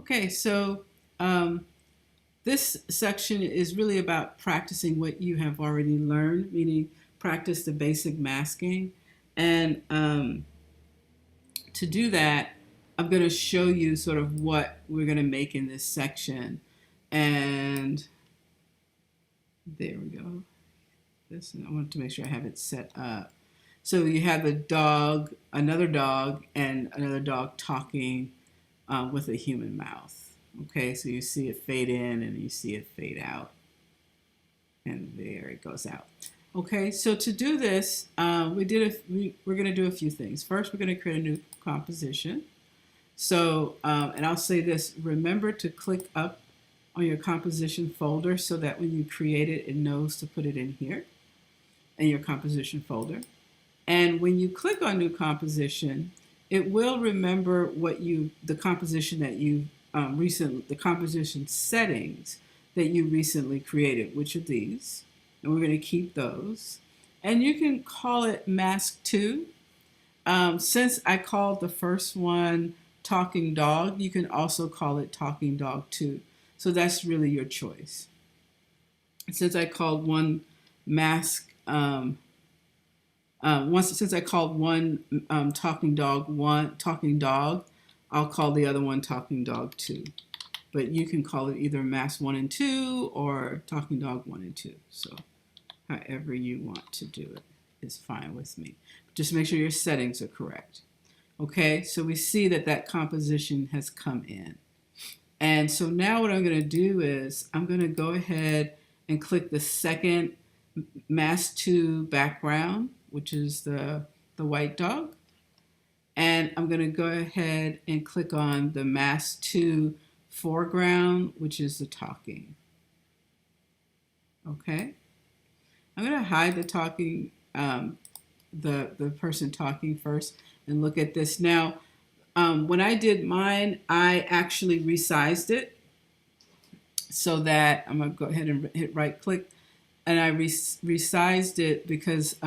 Okay, so um, this section is really about practicing what you have already learned, meaning practice the basic masking. And to do that, I'm going to show you sort of what we're going to make in this section. And there we go. This, I want to make sure I have it set up. So you have a dog, and another dog talking with a human mouth. Okay, so you see it fade in and you see it fade out. And there it goes out. Okay, so to do this, we're going to do a few things. First, we're going to create a new composition. So, and I'll say this, remember to click up on your composition folder so that when you create it, it knows to put it in here in your composition folder. And when you click on new composition, it will remember the composition that you the composition settings that you recently created, which are these. And we're going to keep those. And you can call it mask 2. Since I called the first one talking dog, you can also call it talking dog 2. So that's really your choice. Since I called one mask, since I called one talking dog, I'll call the other one talking dog 2. But you can call it either mask 1 and 2 or talking dog 1 and 2. So however you want to do it is fine with me. Just make sure your settings are correct. Okay, so we see that that composition has come in. And so now what I'm going to do is I'm going to go ahead and click the second mask 2 background, which is the white dog. And I'm going to go ahead and click on the mask 2 foreground, which is the talking. Okay. I'm going to hide the talking, the person talking first, and look at this. Now, when I did mine, I actually resized it so that I'm going to go ahead and hit right click, and I resized it because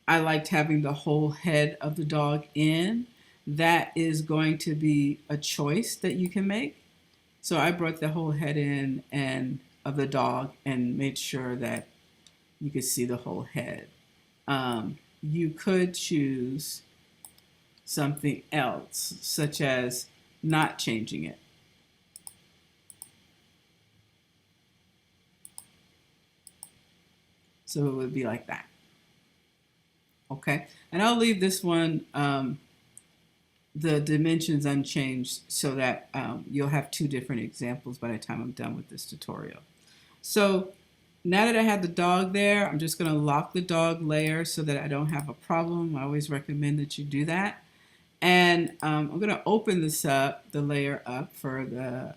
I liked having the whole head of the dog in. That is going to be a choice that you can make. So I brought the whole head in and of the dog and made sure that you could see the whole head. You could choose something else, such as not changing it. So it would be like that. Okay, and I'll leave this one, the dimensions unchanged so that you'll have two different examples by the time I'm done with this tutorial. So now that I have the dog there, I'm just going to lock the dog layer so that I don't have a problem. I always recommend that you do that. And I'm going to open this up, the layer up for the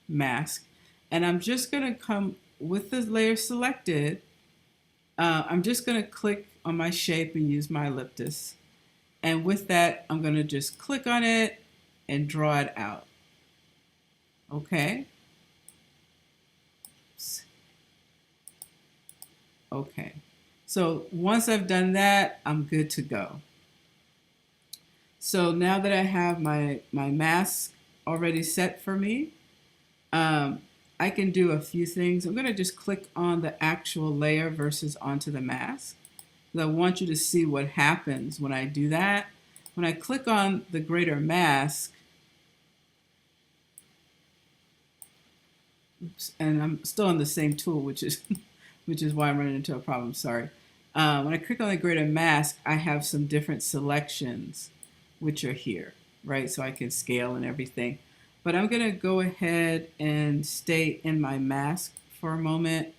mask. And I'm just going to come with the layer selected. I'm just going to click on my shape and use my ellipsis. And with that, I'm going to just click on it and draw it out. Okay. Oops. Okay. So once I've done that, I'm good to go. So now that I have my mask already set for me, I can do a few things. I'm going to just click on the actual layer versus onto the mask. I want you to see what happens when I do that. When I click on the greater mask, oops, and I'm still on the same tool, which is why I'm running into a problem, sorry. When I click on the greater mask, I have some different selections, which are here, right? So I can scale and everything. But I'm going to go ahead and stay in my mask for a moment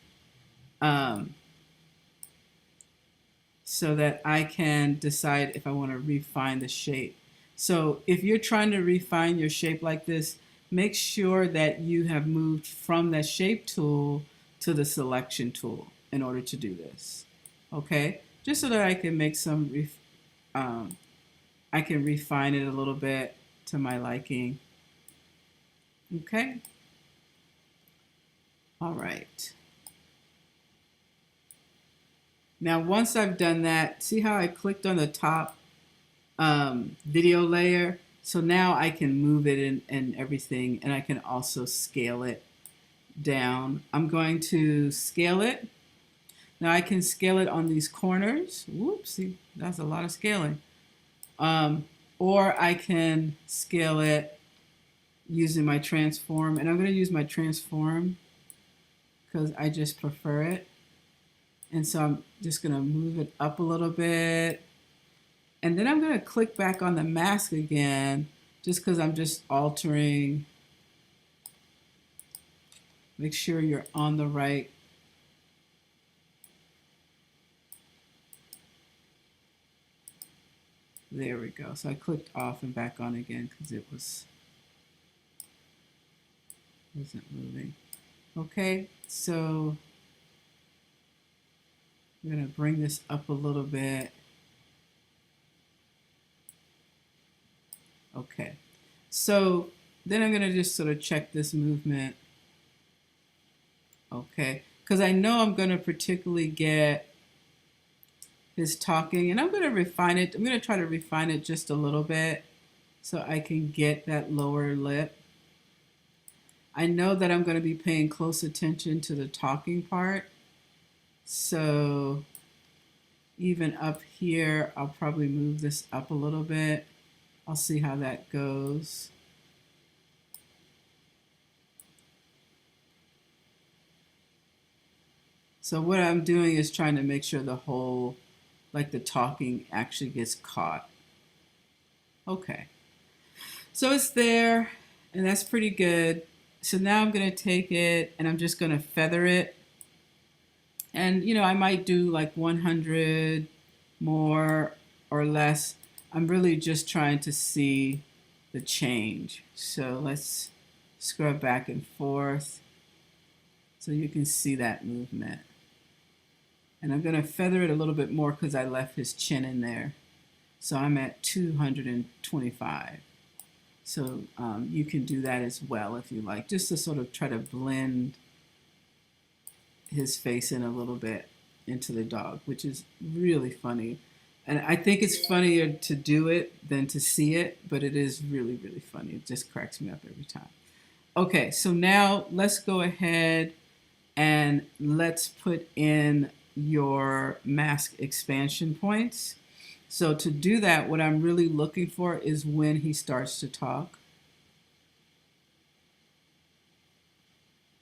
so that I can decide if I want to refine the shape. So if you're trying to refine your shape like this, make sure that you have moved from the shape tool to the selection tool in order to do this. Okay, just so that I can make some, I can refine it a little bit to my liking. Okay. All right. Now, once I've done that, see how I clicked on the top video layer? So now I can move it and everything, and I can also scale it down. I'm going to scale it. Now I can scale it on these corners. Whoopsie, that's a lot of scaling. Um, or I can scale it using my transform, and I'm going to use my transform because I just prefer it. And so I'm just going to move it up a little bit. And then I'm going to click back on the mask again, just because I'm just altering. Make sure you're on the right. There we go. So I clicked off and back on again because it wasn't moving. Okay, so I'm going to bring this up a little bit. Okay, so then I'm going to just sort of check this movement. Okay, because I know I'm going to particularly get his talking, and I'm going to refine it. I'm going to try to refine it just a little bit so I can get that lower lip. I know that I'm going to be paying close attention to the talking part. So even up here, I'll probably move this up a little bit. I'll see how that goes. So what I'm doing is trying to make sure the whole, like the talking actually gets caught. Okay. So it's there, and that's pretty good. So now I'm going to take it and I'm just going to feather it. And, you know, I might do like 100 more or less. I'm really just trying to see the change. So let's scrub back and forth so you can see that movement. And I'm going to feather it a little bit more because I left his chin in there. So I'm at 225. So you can do that as well if you like, just to sort of try to blend his face in a little bit into the dog, which is really funny. And I think it's funnier to do it than to see it, but it is really, really funny. It just cracks me up every time. Okay, so now let's go ahead and let's put in your mask expansion points. So to do that, what I'm really looking for is when he starts to talk.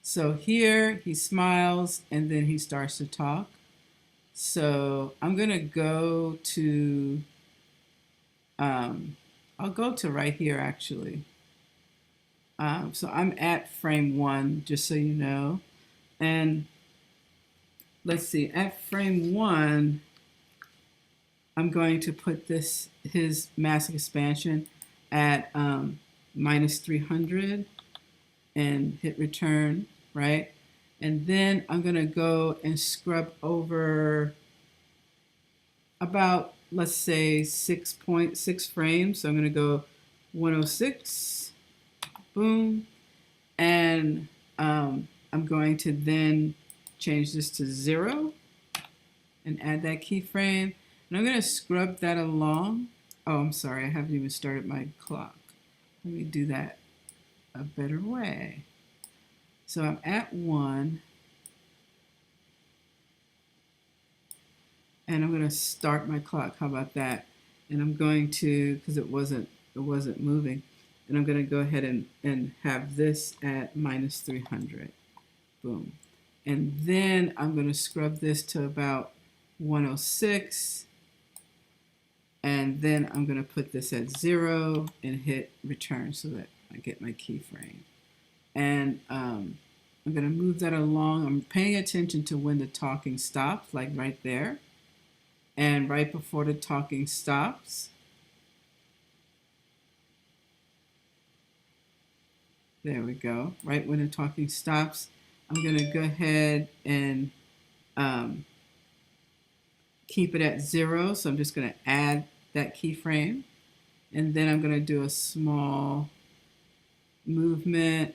So here he smiles and then he starts to talk. So I'm going to go to, I'll go to right here actually. So I'm at frame 1, just so you know. And let's see, at frame 1, I'm going to put his mask expansion at minus 300 and hit return, right? And then I'm going to go and scrub over about, let's say, 6.6 frames. So I'm going to go 106, boom. And I'm going to then change this to 0 and add that keyframe. And I'm going to scrub that along. Oh, I'm sorry, I haven't even started my clock. Let me do that a better way. So I'm at 1. And I'm going to start my clock. How about that? And I'm going to, because it wasn't moving, and I'm going to go ahead and have this at minus 300. Boom. And then I'm going to scrub this to about 106. And then I'm going to put this at 0 and hit return so that I get my keyframe. And I'm going to move that along. I'm paying attention to when the talking stops, like right there. And right before the talking stops, there we go. Right when the talking stops, I'm going to go ahead and keep it at 0. So I'm just going to add that keyframe. And then I'm going to do a small movement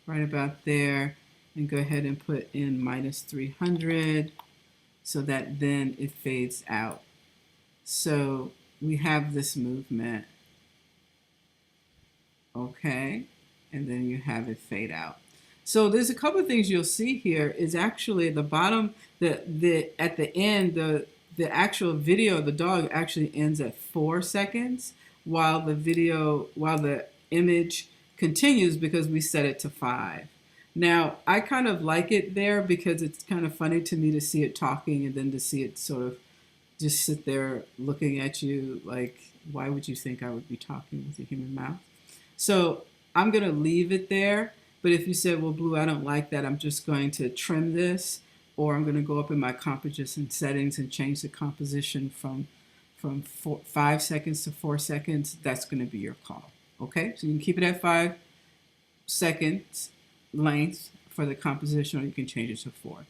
right about there and go ahead and put in minus 300 so that then it fades out. So we have this movement. Okay, and then you have it fade out. So there's a couple of things you'll see here is actually the bottom, the at the end, the actual video of the dog actually ends at 4 seconds, while the image continues because we set it to 5. Now I kind of like it there because it's kind of funny to me to see it talking and then to see it sort of just sit there looking at you like, why would you think I would be talking with a human mouth? So I'm going to leave it there. But if you said, well, Blue, I don't like that, I'm just going to trim this, or I'm going to go up in my composition settings and change the composition from 5 seconds to 4 seconds, that's going to be your call. Okay, so you can keep it at 5 seconds length for the composition, or you can change it to 4.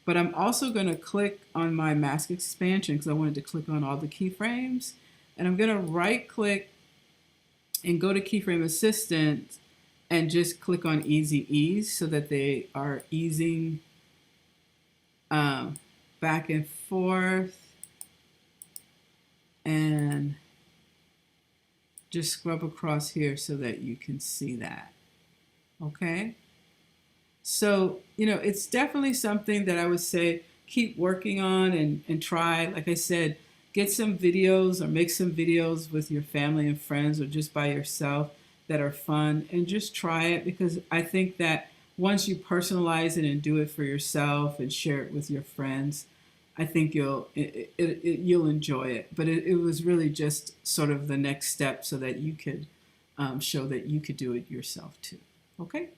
But I'm also going to click on my mask expansion because I wanted to click on all the keyframes. And I'm going to right click and go to Keyframe Assistant and just click on Easy Ease so that they are easing back and forth, and just scrub across here so that you can see that. Okay? So, it's definitely something that I would say keep working on and try. Like I said, get some videos or make some videos with your family and friends or just by yourself that are fun, and just try it, because I think that once you personalize it and do it for yourself and share it with your friends, I think you'll enjoy it. But it was really just sort of the next step so that you could show that you could do it yourself too. Okay?